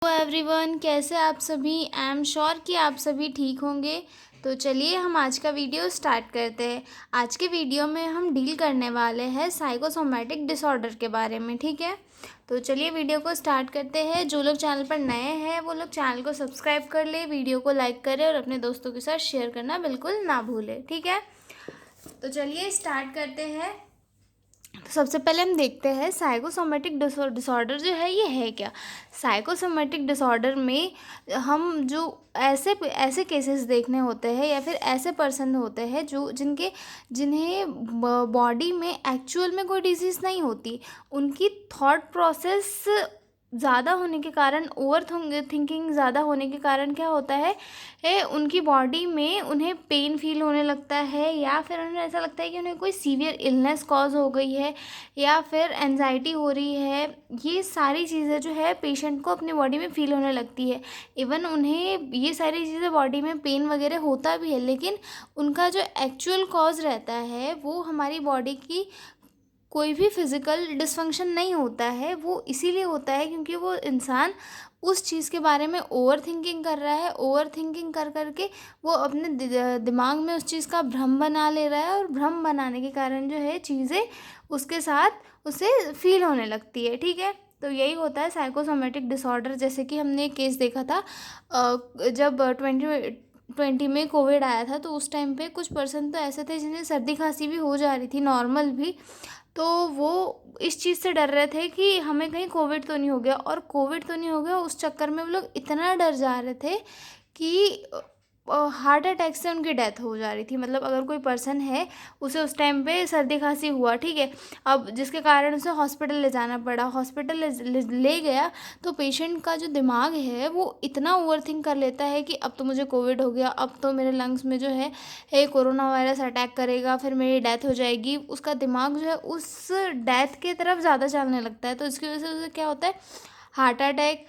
Hello everyone, कैसे आप सभी। आई एम श्योर कि आप सभी ठीक होंगे। तो चलिए हम आज का वीडियो स्टार्ट करते हैं। आज के वीडियो में हम डील करने वाले हैं साइकोसोमैटिक डिसऑर्डर के बारे में। ठीक है, तो चलिए वीडियो को स्टार्ट करते हैं। जो लोग चैनल पर नए हैं वो लोग चैनल को सब्सक्राइब कर ले, वीडियो को लाइक करें और अपने दोस्तों के साथ शेयर करना बिल्कुल ना भूलें। ठीक है, तो चलिए स्टार्ट करते हैं। तो सबसे पहले हम देखते हैं साइकोसोमेटिक डिसऑर्डर जो है ये है क्या। साइकोसोमेटिक डिसऑर्डर में हम जो ऐसे ऐसे केसेस देखने होते हैं या फिर ऐसे पर्सन होते हैं जो जिन्हें बॉडी में एक्चुअल में कोई डिजीज़ नहीं होती। उनकी थॉट प्रोसेस ज़्यादा होने के कारण, ओवर थिंकिंग ज़्यादा होने के कारण क्या होता है उनकी बॉडी में उन्हें पेन फील होने लगता है, या फिर उन्हें ऐसा लगता है कि उन्हें कोई सीवियर इलनेस कॉज हो गई है, या फिर एनजाइटी हो रही है। ये सारी चीज़ें जो है पेशेंट को अपनी बॉडी में फील होने लगती है। इवन उन्हें ये सारी चीज़ें बॉडी में पेन वगैरह होता भी है, लेकिन उनका जो एक्चुअल कॉज रहता है वो हमारी बॉडी की कोई भी फिज़िकल डिसफंक्शन नहीं होता है। वो इसीलिए होता है क्योंकि वो इंसान उस चीज़ के बारे में ओवर थिंकिंग कर रहा है। ओवर थिंकिंग कर कर के वो अपने दिमाग में उस चीज़ का भ्रम बना ले रहा है, और भ्रम बनाने के कारण जो है चीज़ें उसके साथ उसे फील होने लगती है। ठीक है, तो यही होता है साइकोसोमेटिक डिसऑर्डर। जैसे कि हमने एक केस देखा था जब 2020 में कोविड आया था, तो उस टाइम पे कुछ पर्सन तो ऐसे थे जिन्हें सर्दी खांसी भी हो जा रही थी, नॉर्मल भी। तो वो इस चीज़ से डर रहे थे कि हमें कहीं कोविड तो नहीं हो गया, और कोविड तो नहीं हो गया उस चक्कर में वो लोग इतना डर जा रहे थे कि हार्ट अटैक से उनकी डेथ हो जा रही थी। मतलब अगर कोई पर्सन है, उसे उस टाइम पे सर्दी खांसी हुआ, ठीक है, अब जिसके कारण उसे हॉस्पिटल ले जाना पड़ा, हॉस्पिटल ले गया, तो पेशेंट का जो दिमाग है वो इतना ओवर थिंक कर लेता है कि अब तो मुझे कोविड हो गया, अब तो मेरे लंग्स में जो है कोरोना वायरस अटैक करेगा, फिर मेरी डेथ हो जाएगी। उसका दिमाग जो है उस डेथ के तरफ ज़्यादा चलने लगता है। तो इसकी वजह से उसे क्या होता है, हार्ट अटैक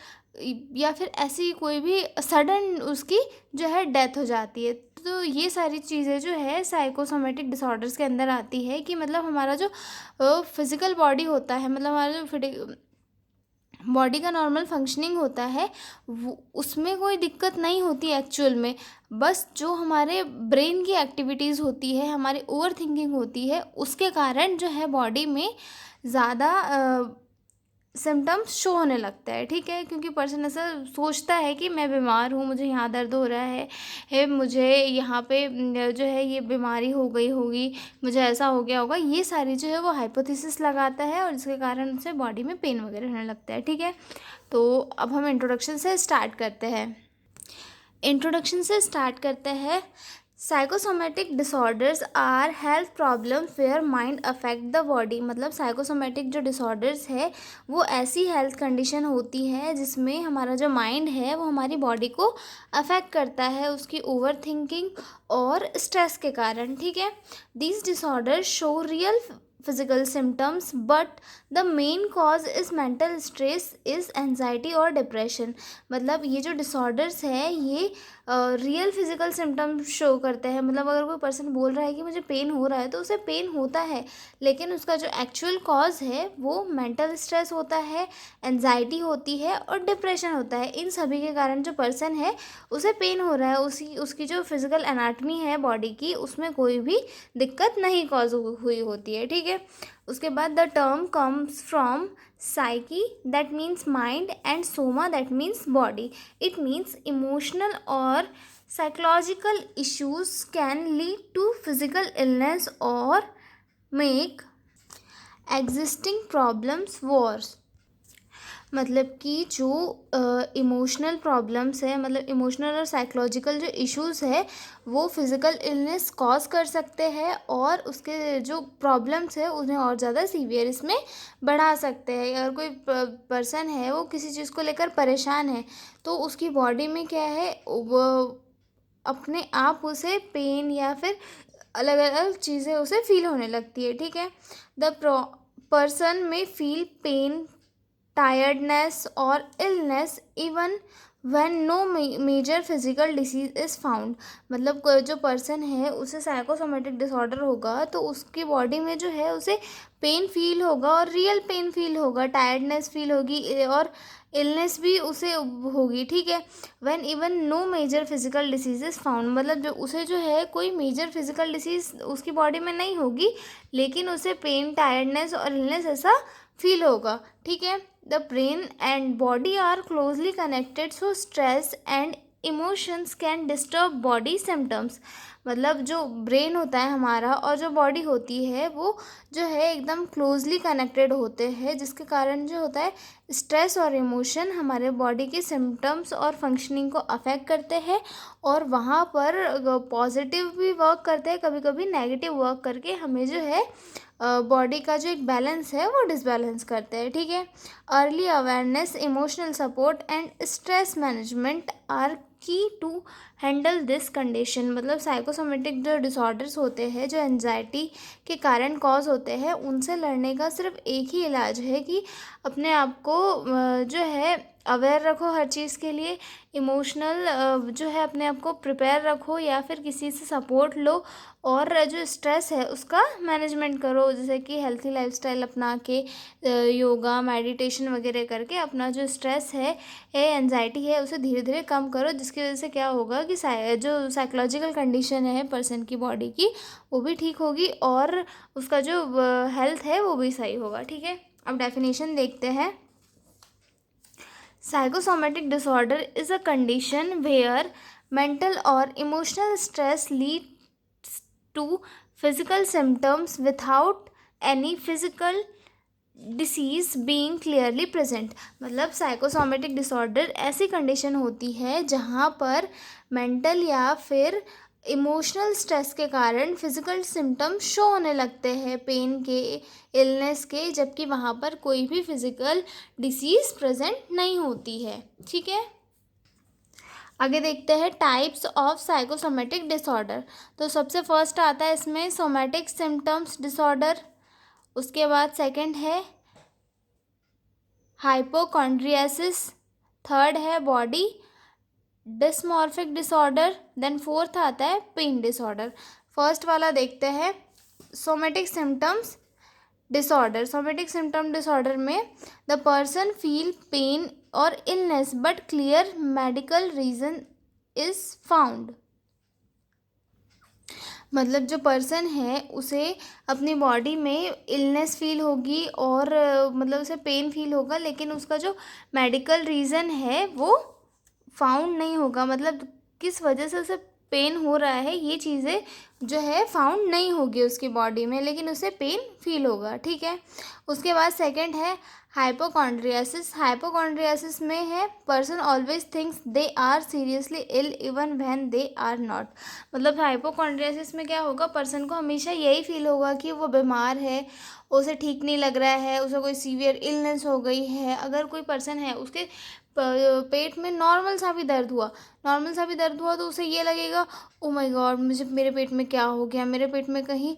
या फिर ऐसी कोई भी सडन उसकी जो है डेथ हो जाती है। तो ये सारी चीज़ें जो है साइकोसोमेटिक डिसऑर्डर्स के अंदर आती है कि मतलब हमारा जो फिज़िकल बॉडी होता है, मतलब हमारा जो बॉडी का नॉर्मल फंक्शनिंग होता है, वो उसमें कोई दिक्कत नहीं होती एक्चुअल में। बस जो हमारे ब्रेन की एक्टिविटीज़ होती है, हमारी ओवर थिंकिंग होती है, उसके कारण जो है बॉडी में ज़्यादा सिम्टम्स शो होने लगता है। ठीक है, क्योंकि पर्सन ऐसा सोचता है कि मैं बीमार हूँ, मुझे यहाँ दर्द हो रहा है मुझे यहाँ पे जो है ये बीमारी हो गई होगी, मुझे ऐसा हो गया होगा। ये सारी जो है वो हाइपोथेसिस लगाता है, और जिसके कारण उसे बॉडी में पेन वगैरह होने लगता है। ठीक है, तो अब हम इंट्रोडक्शन से स्टार्ट करते हैं। Psychosomatic disorders are health problems where mind affect the body. मतलब साइकोसोमेटिक जो डिसऑर्डर्स है वो ऐसी हेल्थ कंडीशन होती है जिसमें हमारा जो माइंड है वो हमारी बॉडी को अफेक्ट करता है, उसकी ओवर थिंकिंग और स्ट्रेस के कारण। ठीक है, these disorders show real physical symptoms but the main cause is mental stress, is anxiety और डिप्रेशन। मतलब ये जो डिसऑर्डर्स है ये रियल फिजिकल सिम्टम्स शो करते हैं। मतलब अगर कोई पर्सन बोल रहा है कि मुझे पेन हो रहा है, तो उसे पेन होता है, लेकिन उसका जो एक्चुअल कॉज है वो मेंटल स्ट्रेस होता है, एनजाइटी होती है और डिप्रेशन होता है। इन सभी के कारण जो पर्सन है उसे पेन हो रहा है, उसकी जो फिजिकल एनाटमी है बॉडी की, उसमें कोई भी दिक्कत नहीं कॉज हुई होती है। ठीक है, उसके बाद the term comes from psyche, that means mind, and soma, that means body. It means emotional or psychological issues can lead to physical illness or make existing problems worse. मतलब कि जो इमोशनल प्रॉब्लम्स है, मतलब emotional और psychological जो issues है वो physical illness cause कर सकते हैं, और उसके जो प्रॉब्लम्स है उन्हें और ज़्यादा सीवियर इसमें बढ़ा सकते हैं। अगर कोई पर्सन है वो किसी चीज़ को लेकर परेशान है, तो उसकी बॉडी में क्या है, वो अपने आप उसे पेन या फिर अलग अलग चीज़ें उसे फील होने लगती है। ठीक है, the person may feel pain tiredness और illness even when no major physical disease is found. मतलब जो पर्सन है उसे साइकोसोमेटिक डिसऑर्डर होगा तो उसकी बॉडी में जो है उसे पेन फील होगा और रियल पेन फील होगा, टायर्डनेस फील होगी और इलनेस भी उसे होगी, ठीक है। When even no major physical disease is found, मतलब जो उसे जो है कोई मेजर फिजिकल डिसीज उसकी बॉडी में नहीं होगी लेकिन उसे पेन, टायर्डनेस और इलनेस ऐसा फील होगा, ठीक है। The brain and body are closely connected, so stress and emotions can disturb body symptoms. मतलब जो ब्रेन होता है हमारा और जो बॉडी होती है वो जो है एकदम क्लोजली कनेक्टेड होते हैं, जिसके कारण जो होता है स्ट्रेस और इमोशन हमारे बॉडी के सिम्टम्स और फंक्शनिंग को अफेक्ट करते हैं और वहाँ पर पॉजिटिव भी वर्क करते हैं, कभी कभी नेगेटिव वर्क करके हमें जो है बॉडी का जो एक बैलेंस है वो डिसबैलेंस करते हैं, ठीक है। Early awareness, emotional support and stress management are key to handle this condition. मतलब साइकोसोमेटिक जो डिसऑर्डर्स होते हैं, जो एंजाइटी के कारण कॉज होते हैं, उनसे लड़ने का सिर्फ एक ही इलाज है कि अपने आप को जो है अवेयर रखो हर चीज़ के लिए, इमोशनल जो है अपने आप को प्रिपेयर रखो या फिर किसी से सपोर्ट लो और जो स्ट्रेस है उसका मैनेजमेंट करो, जैसे कि हेल्थी लाइफस्टाइल अपना के योगा, मेडिटेशन वगैरह करके अपना जो स्ट्रेस है एंजाइटी है उसे धीरे धीरे कम करो, जिसकी वजह से क्या होगा कि जो साइकोलॉजिकल कंडीशन है पर्सन की बॉडी की वो भी ठीक होगी और उसका जो हेल्थ है वो भी सही होगा, ठीक है। अब डेफिनेशन देखते हैं। Psychosomatic disorder is a condition where mental or emotional stress leads to physical symptoms without any physical disease being clearly present. मतलब साइकोसोमेटिक डिसऑर्डर ऐसी कंडीशन होती है जहाँ पर मेंटल या फिर इमोशनल स्ट्रेस के कारण फिजिकल सिम्टम्स शो होने लगते हैं, पेन के, इलनेस के, जबकि वहाँ पर कोई भी फिजिकल डिसीज़ प्रेजेंट नहीं होती है, ठीक है। आगे देखते हैं टाइप्स ऑफ साइकोसोमेटिक डिसऑर्डर। तो सबसे फर्स्ट आता है इसमें सोमेटिक सिम्टम्स डिसऑर्डर, उसके बाद सेकंड है हाइपोकॉन्ड्रियासिस, थर्ड है body dysmorphic disorder, then fourth आता है पेन डिसऑर्डर। फर्स्ट वाला देखते हैं somatic symptoms disorder. Somatic symptom disorder में द पर्सन फील पेन और illness but clear medical reason is found. मतलब जो पर्सन है उसे अपनी बॉडी में इलनेस फील होगी और मतलब उसे पेन फील होगा लेकिन उसका जो मेडिकल रीज़न है वो फाउंड नहीं होगा, मतलब किस वजह से उसे पेन हो रहा है ये चीज़ें जो है फाउंड नहीं होगी उसकी बॉडी में, लेकिन उसे पेन फील होगा, ठीक है। उसके बाद सेकंड है हाइपोकॉन्ड्रियासिस। हाइपोकॉन्ड्रियासिस में है person always thinks they are seriously ill even when they are not. मतलब हाइपोकॉन्ड्रियासिस में क्या होगा, पर्सन को हमेशा यही फील होगा कि वो बीमार है, उसे ठीक नहीं लग रहा है, उसे कोई सीवियर इलनेस हो गई है। अगर कोई पर्सन है उसके पेट में नॉर्मल सा भी दर्द हुआ तो उसे ये लगेगा ओ माय गॉड मेरे पेट में क्या हो गया, मेरे पेट में कहीं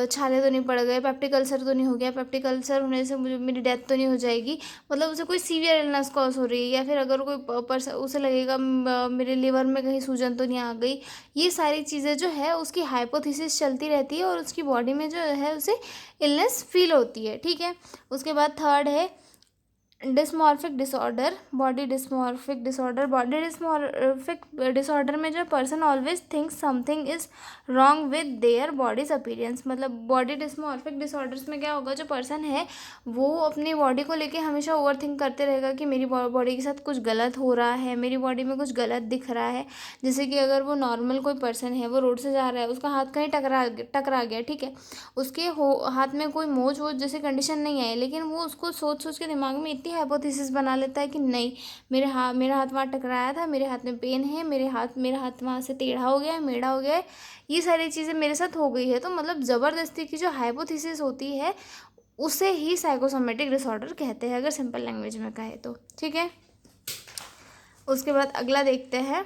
छाले तो नहीं पड़ गए, पेप्टिक अल्सर तो नहीं हो गया, पेप्टिक अल्सर होने से मुझे मेरी डेथ तो नहीं हो जाएगी। मतलब उसे कोई सीवियर इलनेस कॉज हो रही है, या फिर अगर कोई पर्सन उसे लगेगा मेरे लिवर में कहीं सूजन तो नहीं आ गई। ये सारी चीज़ें जो है उसकी हाइपोथेसिस चलती रहती है और उसकी बॉडी में जो है उसे इलनेस फील होती है, ठीक है। उसके बाद थर्ड है dysmorphic disorder, body dysmorphic disorder. Body dysmorphic disorder में जो person always thinks something is wrong with their bodies appearance. मतलब बॉडी डिस्मॉर्फिक डिसऑर्डर्स में क्या होगा, जो पर्सन है वो अपनी बॉडी को लेके हमेशा ओवर थिंक करते रहेगा कि मेरी बॉडी के साथ कुछ गलत हो रहा है, मेरी बॉडी में कुछ गलत दिख रहा है। जैसे कि अगर वो नॉर्मल कोई पर्सन है, वो रोड से जा रहा है, उसका हाथ कहीं टकरा गया, ठीक है, उसके हाथ में कोई मोच वोच जैसी कंडीशन नहीं आई, लेकिन वो उसको सोच सोच के दिमाग में इतनी हाइपोथेसिस बना लेता है कि नहीं मेरा हाथ वहाँ टकराया था, मेरे हाथ में पेन है, मेरा हाथ वहाँ से टेढ़ा हो गया है, मेढ़ा हो गया है, ये सारी चीज़ें मेरे साथ हो गई है। तो मतलब ज़बरदस्ती की जो हाइपोथेसिस होती है उसे ही साइकोसोमेटिक डिसऑर्डर कहते हैं, अगर सिंपल लैंग्वेज में कहे तो, ठीक है। उसके बाद अगला देखते हैं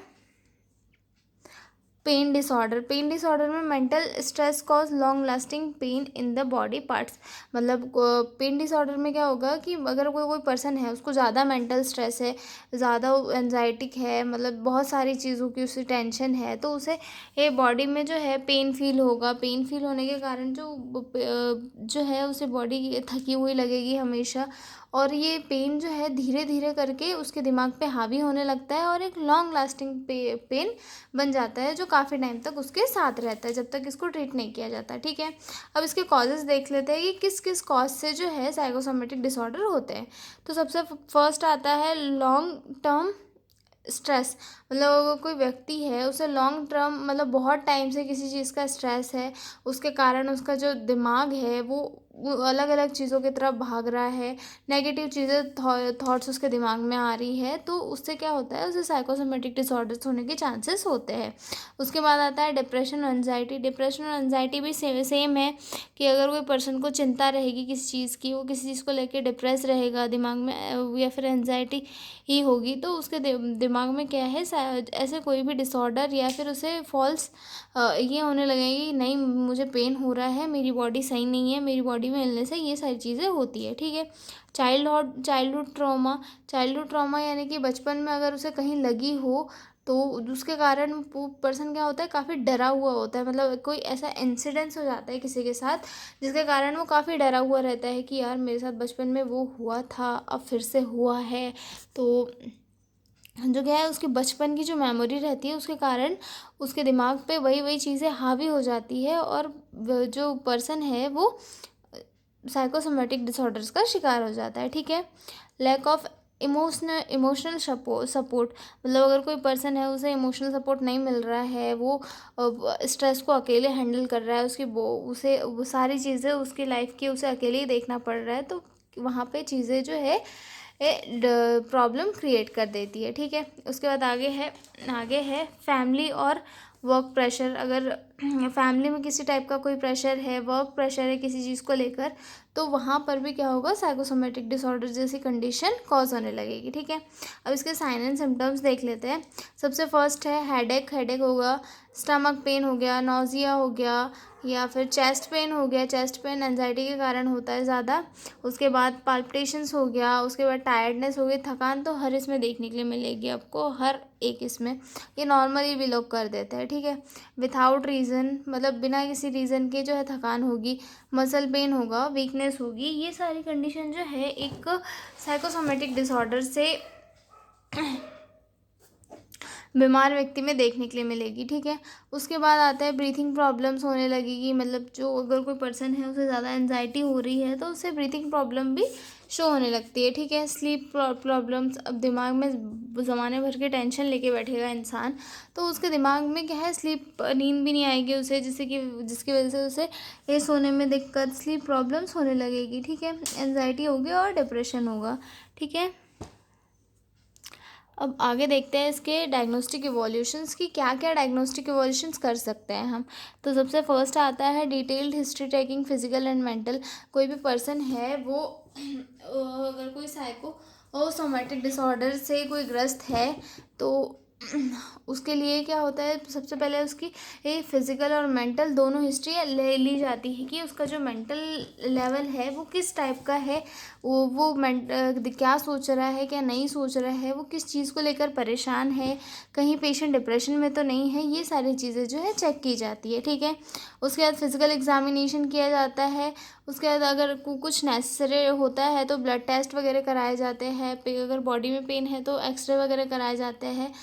पेन डिसऑर्डर में mental stress cause long lasting pain in the body parts. मतलब पेन डिसऑर्डर में क्या होगा कि अगर कोई पर्सन है, उसको ज़्यादा मेंटल स्ट्रेस है, ज़्यादा एनजाइटिक है, मतलब बहुत सारी चीज़ों की उसे टेंशन है, तो उसे ये बॉडी में जो है पेन फील होगा। पेन फील होने के कारण जो है उसे बॉडी थकी हुई लगेगी हमेशा, और ये पेन जो है धीरे धीरे करके उसके दिमाग पे हावी होने लगता है और एक लॉन्ग लास्टिंग पेन बन जाता है, जो काफ़ी टाइम तक उसके साथ रहता है जब तक इसको ट्रीट नहीं किया जाता। ठीक है, अब इसके कॉजेज़ देख लेते हैं कि किस किस कॉज से जो है साइकोसोमेटिक डिसऑर्डर होते हैं। तो सबसे फर्स्ट आता है लॉन्ग टर्म स्ट्रेस। मतलब अगर कोई व्यक्ति है, उसे लॉन्ग टर्म मतलब बहुत टाइम से किसी चीज़ का स्ट्रेस है, उसके कारण उसका जो दिमाग है वो अलग अलग चीज़ों की तरफ भाग रहा है, नेगेटिव चीज़ें थॉट्स उसके दिमाग में आ रही है, तो उससे क्या होता है, उसे साइकोसोमेटिक डिसऑर्डर्स होने के चांसेस होते हैं। उसके बाद आता है डिप्रेशन और एंजाइटी। डिप्रेशन और एंजाइटी भी सेम है कि अगर कोई पर्सन को चिंता रहेगी किसी चीज़ की, वो किसी चीज़ को लेकर डिप्रेस रहेगा दिमाग में, या फिर एंजाइटी ही होगी, तो उसके दिमाग में क्या है, ऐसे कोई भी डिसऑर्डर, या फिर उसे फॉल्स ये होने लगेगी, नहीं मुझे पेन हो रहा है, मेरी बॉडी सही नहीं है, मेरी बॉडी में इलनेस है, ये सारी चीज़ें होती है। ठीक है, चाइल्डहुड ट्रॉमा यानी कि बचपन में अगर उसे कहीं लगी हो, तो उसके कारण वो पर्सन क्या होता है, काफ़ी डरा हुआ होता है। मतलब कोई ऐसा इंसिडेंस हो जाता है किसी के साथ, जिसके कारण वो काफ़ी डरा हुआ रहता है कि यार मेरे साथ बचपन में वो हुआ था, अब फिर से हुआ है। तो जो क्या है, उसके बचपन की जो मेमोरी रहती है, उसके कारण उसके दिमाग पे वही वही चीज़ें हावी हो जाती है, और जो पर्सन है वो साइकोसोमेटिक डिसऑर्डर्स का शिकार हो जाता है। ठीक है, लैक ऑफ इमोशनल सपोर्ट। मतलब अगर कोई पर्सन है, उसे इमोशनल सपोर्ट नहीं मिल रहा है, वो स्ट्रेस को अकेले हैंडल कर रहा है, उसे वो सारी चीज़ें उसकी लाइफ की उसे अकेले ही देखना पड़ रहा है, तो वहाँ पे चीज़ें जो है प्रॉब्लम क्रिएट कर देती है। ठीक है, उसके बाद आगे है फैमिली और वर्क प्रेशर। अगर फैमिली में किसी टाइप का कोई प्रेशर है, वर्क प्रेशर है किसी चीज़ को लेकर, तो वहाँ पर भी क्या होगा, साइकोसोमेटिक डिसऑर्डर जैसी कंडीशन कॉज होने लगेगी। ठीक है, अब इसके साइन एंड सिम्टम्स देख लेते हैं। सबसे फर्स्ट है हेडेक होगा, स्टमक पेन हो गया, नोज़िया हो गया, या फिर चेस्ट पेन हो गया। चेस्ट पेन एंजाइटी के कारण होता है ज़्यादा। उसके बाद पाल्पिटेशंस हो गया, उसके बाद टायर्डनेस हो गई। थकान तो हर इसमें देखने के लिए मिलेगी आपको, हर एक इसमें, ये नॉर्मली भी लोग कर देते हैं। ठीक है, विथआउट रीज़न, मतलब बिना किसी रीज़न के जो है थकान होगी, मसल पेन होगा, वीकनेस होगी। ये सारी कंडीशन जो है एक साइकोसोमेटिक डिसऑर्डर से बीमार व्यक्ति में देखने के लिए मिलेगी। ठीक है, उसके बाद आता है ब्रीथिंग प्रॉब्लम्स होने लगेगी। मतलब जो अगर कोई पर्सन है, उसे ज़्यादा एंजाइटी हो रही है, तो उससे ब्रीथिंग प्रॉब्लम भी शो होने लगती है। ठीक है, स्लीप प्रॉब्लम्स। अब दिमाग में ज़माने भर के टेंशन लेके बैठेगा इंसान, तो उसके दिमाग में क्या है, नींद भी नहीं आएगी उसे, जिसकी वजह से उसे ये सोने में दिक्कत, स्लीप प्रॉब्लम्स होने लगेगी। ठीक है, एंजाइटी होगी और डिप्रेशन होगा। ठीक है, अब आगे देखते हैं इसके डायग्नोस्टिक इवोल्यूशंस की, क्या क्या डायग्नोस्टिक इवोल्यूशंस कर सकते हैं हम। तो सबसे फर्स्ट आता है detailed history taking physical and mental. कोई भी पर्सन है वो अगर कोई साइकोसोमेटिक डिसऑर्डर से कोई ग्रस्त है, तो उसके लिए क्या होता है, सबसे पहले उसकी फिज़िकल और मेंटल दोनों हिस्ट्री ले ली जाती है कि उसका जो मेंटल लेवल है वो किस टाइप का है, वो क्या सोच रहा है, क्या नहीं सोच रहा है, वो किस चीज़ को लेकर परेशान है, कहीं पेशेंट डिप्रेशन में तो नहीं है, ये सारी चीज़ें जो है चेक की जाती है। ठीक है, उसके बाद फिज़िकल एग्जामिनेशन किया जाता है। उसके बाद अगर कुछ नेसेसरी होता है तो ब्लड टेस्ट वगैरह कराए जाते हैं। अगर बॉडी में पेन है तो एक्सरे वगैरह कराए जाते हैं,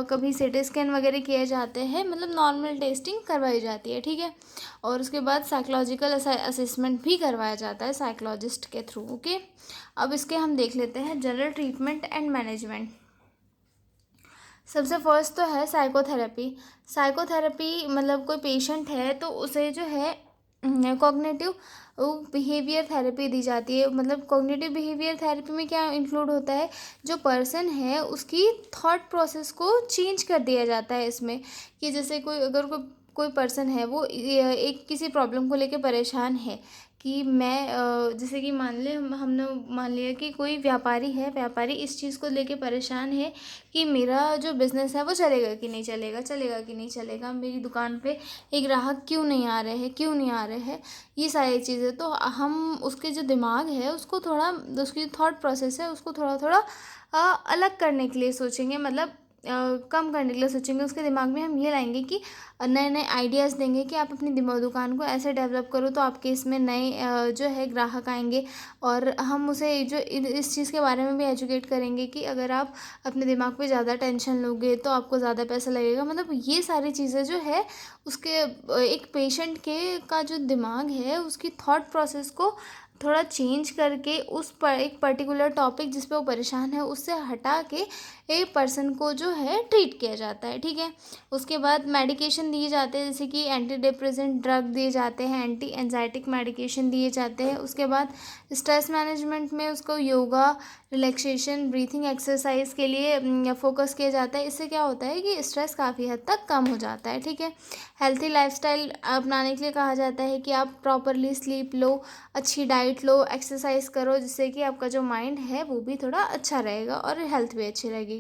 कभी सीटी स्कैन वगैरह किए जाते हैं, मतलब नॉर्मल टेस्टिंग करवाई जाती है। ठीक है, और उसके बाद साइकोलॉजिकल असेसमेंट भी करवाया जाता है साइकोलॉजिस्ट के थ्रू। ओके, अब इसके हम देख लेते हैं जनरल ट्रीटमेंट एंड मैनेजमेंट। सबसे फर्स्ट तो है साइकोथेरेपी मतलब कोई पेशेंट है तो उसे जो है कॉग्निटिव बिहेवियर थेरेपी दी जाती है। मतलब कॉग्निटिव बिहेवियर थेरेपी में क्या इंक्लूड होता है, जो पर्सन है उसकी थॉट प्रोसेस को चेंज कर दिया जाता है इसमें, कि जैसे कोई पर्सन है वो एक किसी प्रॉब्लम को लेके परेशान है, कि मैं जैसे कि हमने मान लिया कि कोई व्यापारी है, व्यापारी इस चीज़ को लेके परेशान है कि मेरा जो बिज़नेस है वो चलेगा कि नहीं चलेगा, चलेगा कि नहीं चलेगा, मेरी दुकान पे एक ग्राहक क्यों नहीं आ रहे हैं, क्यों नहीं आ रहे हैं, ये सारी चीज़ें। तो हम उसके जो दिमाग है उसको थोड़ा, उसकी थॉट प्रोसेस है उसको थोड़ा थोड़ा अलग करने के लिए सोचेंगे, मतलब कम करने के लिए सोचेंगे। उसके दिमाग में हम ये लाएंगे कि नए नए आइडियाज़ देंगे कि आप अपनी दुकान को ऐसे डेवलप करो तो आपके इसमें नए जो है ग्राहक आएंगे। और हम उसे जो इस चीज़ के बारे में भी एजुकेट करेंगे कि अगर आप अपने दिमाग पे ज़्यादा टेंशन लोगे तो आपको ज़्यादा पैसा लगेगा। मतलब ये सारी चीज़ें जो है उसके एक पेशेंट के का जो दिमाग है उसकी थॉट प्रोसेस को थोड़ा चेंज करके उस पर एक पर्टिकुलर टॉपिक जिस पे वो परेशान है उससे हटा के एक पर्सन को जो है ट्रीट किया जाता है। ठीक है, उसके बाद मेडिकेशन दिए जाते हैं, जैसे कि एंटी डिप्रेसेंट ड्रग दिए जाते हैं, एंटी एंजाइटिक मेडिकेशन दिए जाते हैं। उसके बाद स्ट्रेस मैनेजमेंट में उसको योगा, रिलैक्सेशन, ब्रीथिंग एक्सरसाइज के लिए फोकस किया जाता है। इससे क्या होता है कि स्ट्रेस काफ़ी हद तक कम हो जाता है। ठीक है, हेल्थी लाइफस्टाइल अपनाने के लिए कहा जाता है कि आप प्रॉपरली स्लीप लो, अच्छी डाइट लो, एक्सरसाइज करो, जिससे कि आपका जो माइंड है वो भी थोड़ा अच्छा रहेगा और हेल्थ भी अच्छी रहेगी।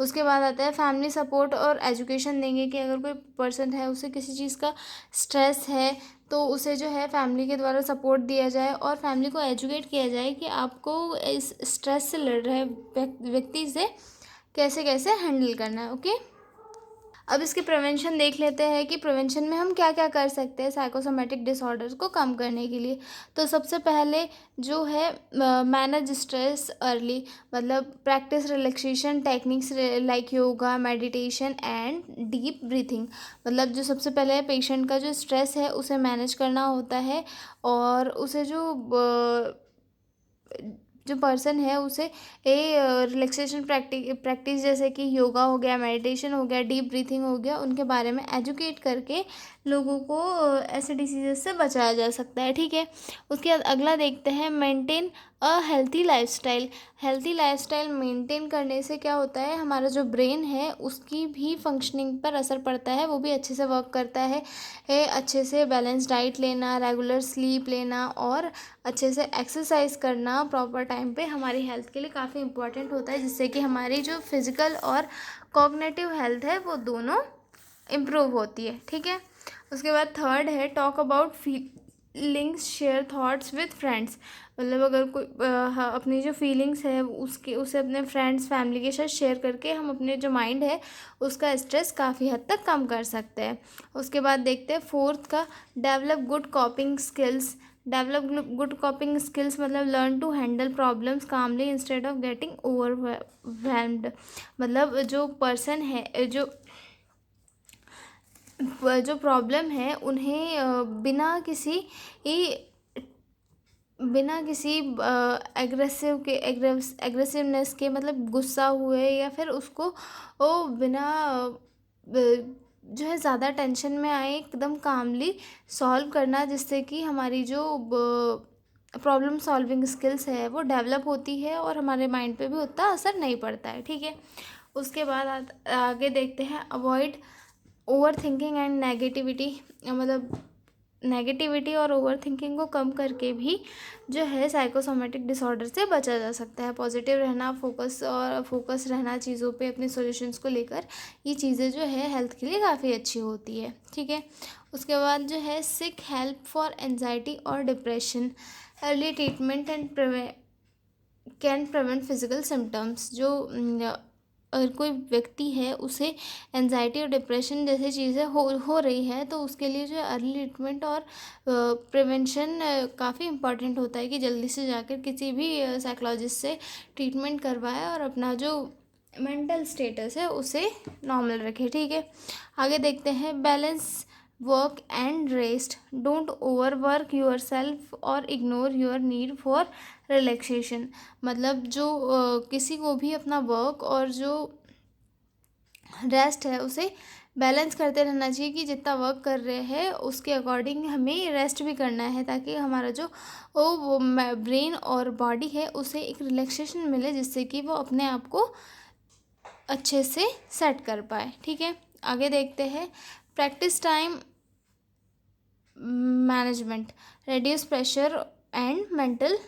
उसके बाद आता है फैमिली सपोर्ट और एजुकेशन देंगे कि अगर कोई पर्सन है उसे किसी चीज़ का स्ट्रेस है तो उसे जो है फैमिली के द्वारा सपोर्ट दिया जाए और फैमिली को एजुकेट किया जाए कि आपको इस स्ट्रेस से लड़ रहे व्यक्ति से कैसे कैसे हैंडल करना है। ओके, अब इसके प्रिवेंशन देख लेते हैं कि प्रिवेंशन में हम क्या क्या कर सकते हैं साइकोसोमेटिक डिसऑर्डर्स को कम करने के लिए। तो सबसे पहले जो है मैनेज स्ट्रेस अर्ली, मतलब practice relaxation techniques like yoga, meditation and deep breathing. मतलब जो सबसे पहले पेशेंट का जो स्ट्रेस है उसे मैनेज करना होता है और उसे जो पर्सन है उसे रिलैक्सेशन प्रैक्टिस जैसे कि योगा हो गया, मेडिटेशन हो गया, डीप ब्रीथिंग हो गया, उनके बारे में एजुकेट करके लोगों को ऐसे डिसीजेस से बचाया जा सकता है। ठीक है, उसके बाद अगला देखते हैं maintain a healthy lifestyle. Healthy lifestyle maintain करने से क्या होता है, हमारा जो ब्रेन है उसकी भी फंक्शनिंग पर असर पड़ता है, वो भी अच्छे से वर्क करता है। अच्छे से बैलेंस डाइट लेना, रेगुलर स्लीप लेना और अच्छे से एक्सरसाइज करना प्रॉपर टाइम पे हमारी हेल्थ के लिए काफ़ी इंपॉर्टेंट होता है, जिससे कि हमारी जो फिज़िकल और कॉग्निटिव हेल्थ है वो दोनों इम्प्रूव होती है। ठीक है, उसके बाद थर्ड है talk about feelings, share thoughts with friends. मतलब अगर कोई अपनी जो फीलिंग्स है उसे अपने फ्रेंड्स फैमिली के साथ शेयर करके हम अपने जो माइंड है उसका स्ट्रेस काफ़ी हद तक कम कर सकते हैं। उसके बाद देखते हैं फोर्थ का develop good coping skills. Develop good coping skills मतलब learn to handle problems calmly instead of getting overwhelmed. मतलब जो पर्सन है जो प्रॉब्लम है उन्हें बिना किसी एग्रेसिवनेस के, मतलब गुस्सा हुए या फिर उसको वो बिना जो है ज़्यादा टेंशन में आए एकदम कामली सॉल्व करना, जिससे कि हमारी जो प्रॉब्लम सॉल्विंग स्किल्स है वो डेवलप होती है और हमारे माइंड पे भी उतना असर नहीं पड़ता है। ठीक है, उसके बाद आगे देखते हैं avoid over thinking and negativity. मतलब नेगेटिविटी और ओवर थिंकिंग को कम करके भी जो है साइकोसोमेटिक डिसऑर्डर से बचा जा सकता है। पॉजिटिव रहना, फोकस रहना चीज़ों पे, अपने सॉल्यूशंस को लेकर, ये चीज़ें जो है हेल्थ के लिए काफ़ी अच्छी होती है। ठीक है, उसके बाद जो है सीक हेल्प फॉर एंजाइटी और depression. Early treatment and can prevent physical symptoms. जो अगर कोई व्यक्ति है उसे एनजाइटी और डिप्रेशन जैसी चीज़ें हो रही है तो उसके लिए जो अर्ली ट्रीटमेंट और प्रिवेंशन काफ़ी इम्पॉर्टेंट होता है कि जल्दी से जाकर किसी भी साइकोलॉजिस्ट से ट्रीटमेंट करवाए और अपना जो मेंटल स्टेटस है उसे नॉर्मल रखे। ठीक है, आगे देखते हैं balance work and rest. Don't overwork yourself or ignore your need for relaxation. मतलब जो किसी को भी अपना वर्क और जो रेस्ट है उसे बैलेंस करते रहना चाहिए कि जितना वर्क कर रहे हैं उसके अकॉर्डिंग हमें रेस्ट भी करना है, ताकि हमारा जो वो ब्रेन और बॉडी है उसे एक रिलैक्सेशन मिले, जिससे कि वो अपने आप को अच्छे से सेट कर पाए। ठीक है, आगे देखते हैं practice time management, reduce pressure and mental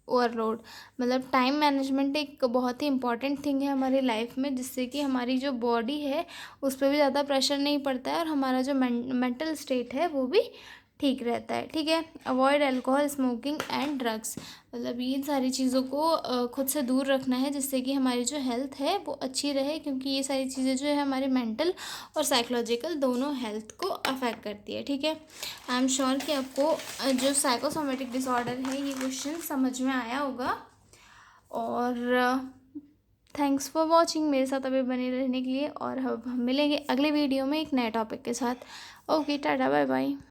overload. मतलब टाइम मैनेजमेंट एक बहुत ही इंपॉर्टेंट थिंग है हमारी लाइफ में, जिससे कि हमारी जो बॉडी है उस पर भी ज़्यादा प्रेशर नहीं पड़ता है और हमारा जो मेंटल स्टेट है वो भी ठीक रहता है। ठीक है। Avoid alcohol, smoking and drugs. मतलब इन सारी चीज़ों को खुद से दूर रखना है, जिससे कि हमारी जो हेल्थ है वो अच्छी रहे, क्योंकि ये सारी चीज़ें जो है हमारे मेंटल और साइकोलॉजिकल दोनों हेल्थ को अफेक्ट करती है। ठीक है। आई एम श्योर कि आपको जो साइकोसोमेटिक डिसऑर्डर है ये क्वेश्चन समझ में आया होगा। और थैंक्स फॉर वॉचिंग, मेरे साथ अभी बने रहने के लिए। और अब हम मिलेंगे अगले वीडियो में एक नए टॉपिक के साथ। Okay, ta-ta, bye bye.